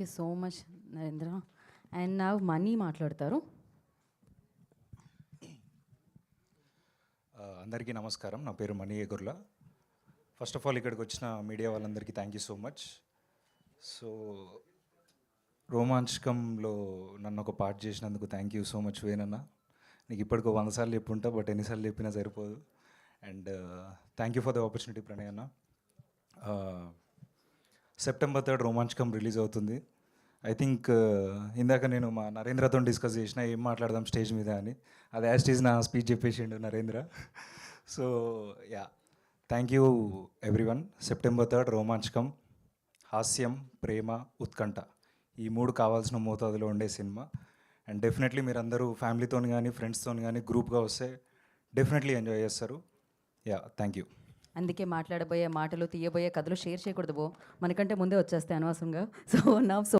You so much Narendra. And నా మనీ మాట్లాడతారు. అందరికీ నమస్కారం. నా పేరు Mani Egurla. First of all ఇక్కడికి వచ్చిన మీడియా వాళ్ళందరికీ థ్యాంక్ యూ సో మచ్. సో రోమాంచకంలో నన్ను ఒక పార్ట్ చేసినందుకు థ్యాంక్ యూ సో మచ్ వేనన్న. నీకు ఇప్పటికో 100 సార్లు చెప్పుంటా, బట్ ఎన్నిసార్లు చెప్పినా సరిపోదు. And thank you for the opportunity Pranay అన్న. September 3rd రోమాంచకం రిలీజ్ అవుతుంది. ఐ థింక్ ఇందాక నేను మా నరేంద్రతో డిస్కస్ చేసిన ఏం మాట్లాడదాం స్టేజ్ మీద అని. అది యాజ్ ఈజ్ నా స్పీచ్ చెప్పేసిండు Narendra. So yeah, thank you everyone. September 3rd Romanchakam. హాస్యం, ప్రేమ, ఉత్కంఠ ఈ మూడు కావాల్సిన మోతాదులో ఉండే సినిమా. అండ్ డెఫినెట్లీ మీరందరూ ఫ్యామిలీతో కానీ ఫ్రెండ్స్తో కానీ గ్రూప్గా వస్తే డెఫినెట్లీ ఎంజాయ్ చేస్తారు. Yeah, thank you. అందుకే మాట్లాడబోయే మాటలు, తీయబోయే కథలు షేర్ చేయకూడదు. మనకంటే ముందే వచ్చేస్తాయి అనవసరంగా. సో నా